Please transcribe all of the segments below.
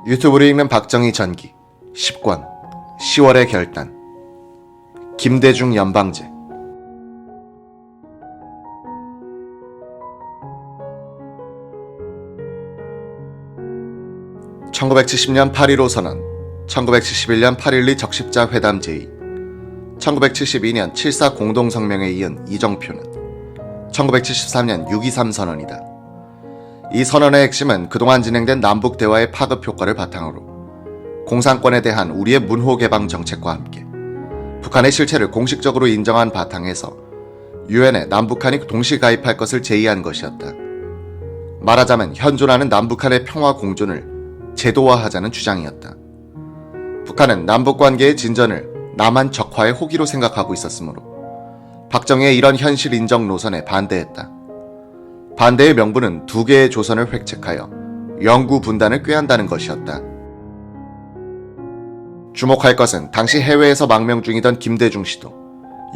유튜브를 읽는 박정희 전기 10권 10월의 결단 김대중 연방제 1970년 8.15 선언, 1971년 8.12 적십자 회담 제의, 1972년 7.4 공동성명에 이은 이정표는 1973년 6.23 선언이다. 이 선언의 핵심은 그동안 진행된 남북 대화의 파급 효과를 바탕으로 공산권에 대한 우리의 문호 개방 정책과 함께 북한의 실체를 공식적으로 인정한 바탕에서 유엔에 남북한이 동시 가입할 것을 제의한 것이었다. 말하자면 현존하는 남북한의 평화 공존을 제도화하자는 주장이었다. 북한은 남북관계의 진전을 남한 적화의 호기로 생각하고 있었으므로 박정희의 이런 현실 인정 노선에 반대했다. 반대의 명분은 두 개의 조선을 획책하여 영구 분단을 꾀한다는 것이었다. 주목할 것은 당시 해외에서 망명 중이던 김대중 씨도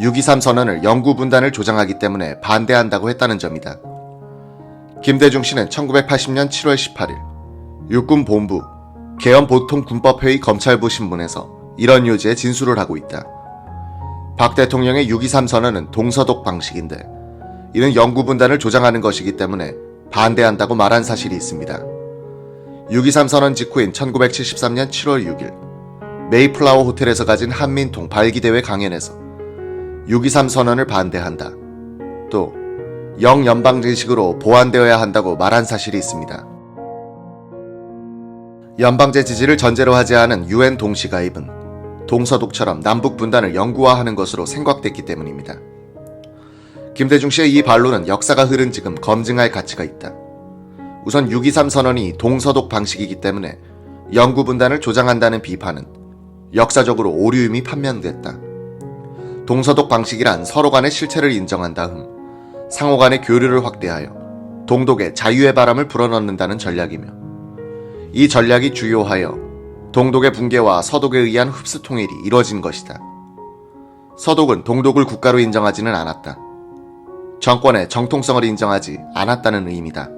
6.23 선언을 영구 분단을 조장하기 때문에 반대한다고 했다는 점이다. 김대중 씨는 1980년 7월 18일 육군본부 개헌보통군법회의 검찰부 신문에서 이런 요지의 진술을 하고 있다. 박 대통령의 6.23 선언은 동서독 방식인데 이는 영구 분단을 조장하는 것이기 때문에 반대한다고 말한 사실이 있습니다. 6.23 선언 직후인 1973년 7월 6일 메이플라워 호텔에서 가진 한민통 발기대회 강연에서 6.23 선언을 반대한다. 또 영연방제식으로 보완되어야 한다고 말한 사실이 있습니다. 연방제 지지를 전제로 하지 않은 유엔 동시 가입은 동서독처럼 남북 분단을 영구화하는 것으로 생각됐기 때문입니다. 김대중 씨의 이 반론은 역사가 흐른 지금 검증할 가치가 있다. 우선 6.23 선언이 동서독 방식이기 때문에 영구 분단을 조장한다는 비판은 역사적으로 오류임이 판명됐다. 동서독 방식이란 서로 간의 실체를 인정한 다음 상호 간의 교류를 확대하여 동독에 자유의 바람을 불어넣는다는 전략이며 이 전략이 주요하여 동독의 붕괴와 서독에 의한 흡수 통일이 이뤄진 것이다. 서독은 동독을 국가로 인정하지는 않았다. 정권의 정통성을 인정하지 않았다는 의미다.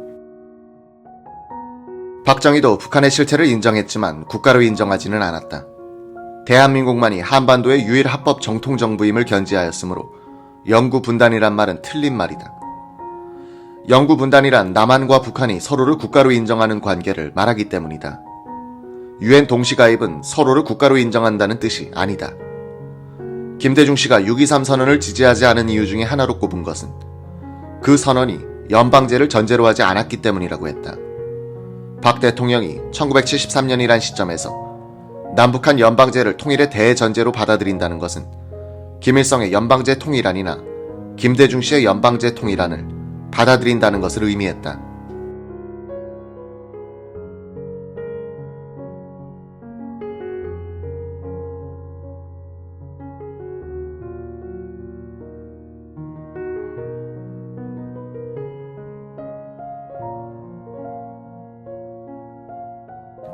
박정희도 북한의 실체를 인정했지만 국가로 인정하지는 않았다. 대한민국만이 한반도의 유일 합법 정통정부임을 견지하였으므로 영구 분단이란 말은 틀린 말이다. 영구 분단이란 남한과 북한이 서로를 국가로 인정하는 관계를 말하기 때문이다. 유엔 동시 가입은 서로를 국가로 인정한다는 뜻이 아니다. 김대중 씨가 6.23 선언을 지지하지 않은 이유 중에 하나로 꼽은 것은 그 선언이 연방제를 전제로 하지 않았기 때문이라고 했다. 박 대통령이 1973년이란 시점에서 남북한 연방제를 통일의 대전제로 받아들인다는 것은 김일성의 연방제 통일안이나 김대중 씨의 연방제 통일안을 받아들인다는 것을 의미했다.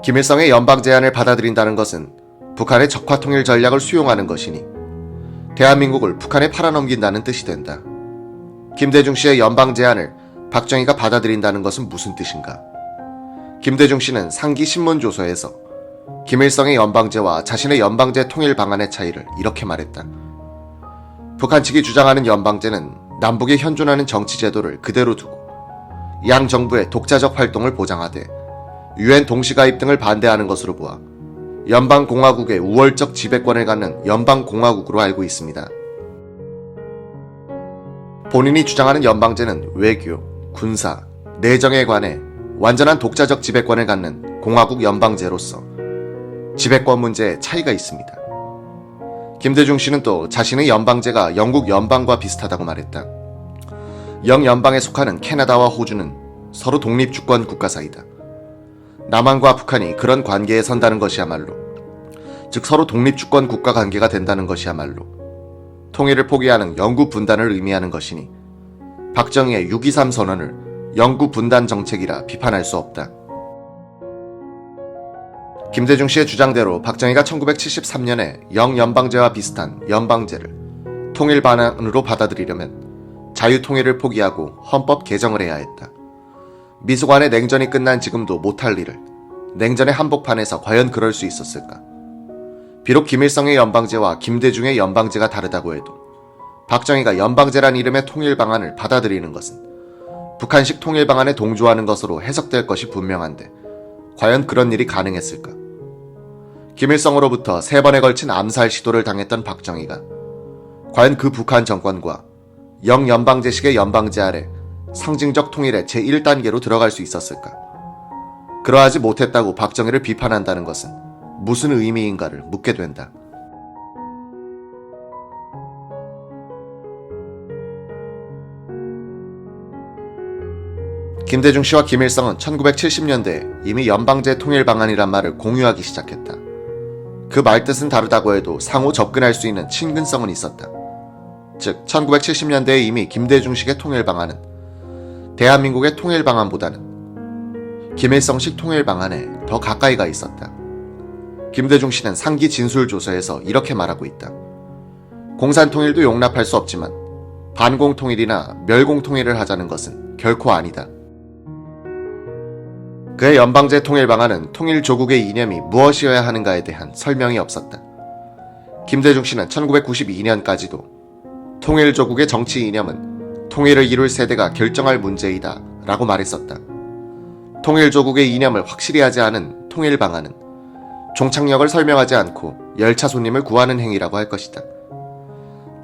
김일성의 연방제안을 받아들인다는 것은 북한의 적화통일 전략을 수용하는 것이니 대한민국을 북한에 팔아넘긴다는 뜻이 된다. 김대중 씨의 연방제안을 박정희가 받아들인다는 것은 무슨 뜻인가? 김대중 씨는 상기 신문조서에서 김일성의 연방제와 자신의 연방제 통일 방안의 차이를 이렇게 말했다. 북한 측이 주장하는 연방제는 남북이 현존하는 정치제도를 그대로 두고 양 정부의 독자적 활동을 보장하되 유엔 동시가입 등을 반대하는 것으로 보아 연방공화국의 우월적 지배권을 갖는 연방공화국으로 알고 있습니다. 본인이 주장하는 연방제는 외교, 군사, 내정에 관해 완전한 독자적 지배권을 갖는 공화국 연방제로서 지배권 문제에 차이가 있습니다. 김대중 씨는 또 자신의 연방제가 영국 연방과 비슷하다고 말했다. 영연방에 속하는 캐나다와 호주는 서로 독립주권 국가 사이다. 남한과 북한이 그런 관계에 선다는 것이야말로, 즉 서로 독립주권 국가 관계가 된다는 것이야말로 통일을 포기하는 영구 분단을 의미하는 것이니 박정희의 6.23 선언을 영구 분단 정책이라 비판할 수 없다. 김대중 씨의 주장대로 박정희가 1973년에 영연방제와 비슷한 연방제를 통일 반환으로 받아들이려면 자유통일을 포기하고 헌법 개정을 해야 했다. 미소간의 냉전이 끝난 지금도 못할 일을 냉전의 한복판에서 과연 그럴 수 있었을까? 비록 김일성의 연방제와 김대중의 연방제가 다르다고 해도 박정희가 연방제란 이름의 통일 방안을 받아들이는 것은 북한식 통일 방안에 동조하는 것으로 해석될 것이 분명한데 과연 그런 일이 가능했을까? 김일성으로부터 3번에 걸친 암살 시도를 당했던 박정희가 과연 그 북한 정권과 영연방제식의 연방제 아래 상징적 통일의 제1단계로 들어갈 수 있었을까? 그러하지 못했다고 박정희를 비판한다는 것은 무슨 의미인가를 묻게 된다. 김대중 씨와 김일성은 1970년대에 이미 연방제 통일 방안이란 말을 공유하기 시작했다. 그 말뜻은 다르다고 해도 상호 접근할 수 있는 친근성은 있었다. 즉 1970년대에 이미 김대중식의 통일 방안은 대한민국의 통일 방안보다는 김일성식 통일 방안에 더 가까이가 있었다. 김대중 씨는 상기 진술조서에서 이렇게 말하고 있다. 공산통일도 용납할 수 없지만 반공통일이나 멸공통일을 하자는 것은 결코 아니다. 그의 연방제 통일 방안은 통일조국의 이념이 무엇이어야 하는가에 대한 설명이 없었다. 김대중 씨는 1992년까지도 통일조국의 정치 이념은 통일을 이룰 세대가 결정할 문제이다 라고 말했었다. 통일조국의 이념을 확실히 하지 않은 통일 방안은 종착역을 설명하지 않고 열차 손님을 구하는 행위라고 할 것이다.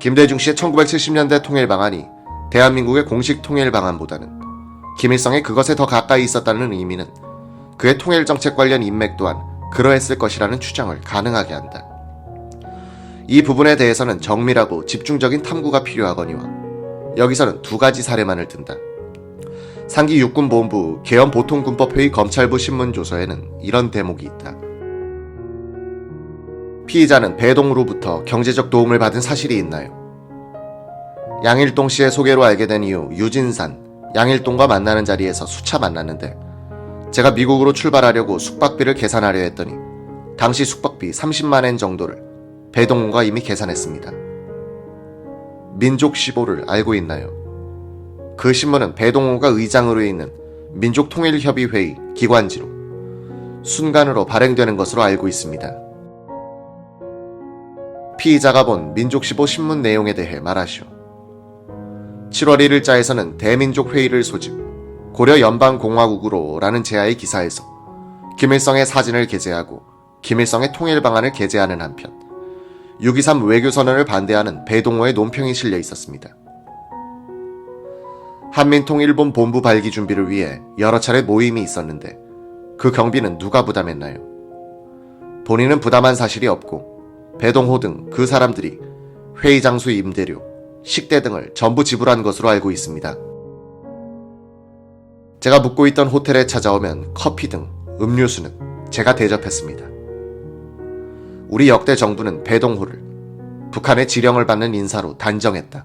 김대중 씨의 1970년대 통일 방안이 대한민국의 공식 통일 방안보다는 김일성의 그것에 더 가까이 있었다는 의미는 그의 통일 정책 관련 인맥 또한 그러했을 것이라는 추정을 가능하게 한다. 이 부분에 대해서는 정밀하고 집중적인 탐구가 필요하거니와 여기서는 2가지 사례만을 든다. 상기 육군본부 계엄보통군법회의 검찰부 신문조서에는 이런 대목이 있다. 피의자는 배동으로부터 경제적 도움을 받은 사실이 있나요? 양일동 씨의 소개로 알게 된 이후 유진산, 양일동과 만나는 자리에서 수차 만났는데 제가 미국으로 출발하려고 숙박비를 계산하려 했더니 당시 숙박비 30만엔 정도를 배동훈과 이미 계산했습니다. 민족시보를 알고 있나요? 그 신문은 배동훈과 의장으로 있는 민족통일협의회의 기관지로 순간으로 발행되는 것으로 알고 있습니다. 피의자가 본 민족시보 신문 내용에 대해 말하시오. 7월 1일자에서는 대민족회의를 소집, 고려연방공화국으로 라는 제하의 기사에서 김일성의 사진을 게재하고 김일성의 통일 방안을 게재하는 한편 6.23 외교선언을 반대하는 배동호의 논평이 실려 있었습니다. 한민통일본 본부 발기 준비를 위해 여러 차례 모임이 있었는데 그 경비는 누가 부담했나요? 본인은 부담한 사실이 없고 배동호 등 그 사람들이 회의 장소 임대료, 식대 등을 전부 지불한 것으로 알고 있습니다. 제가 묵고 있던 호텔에 찾아오면 커피 등 음료수는 제가 대접했습니다. 우리 역대 정부는 배동호를 북한의 지령을 받는 인사로 단정했다.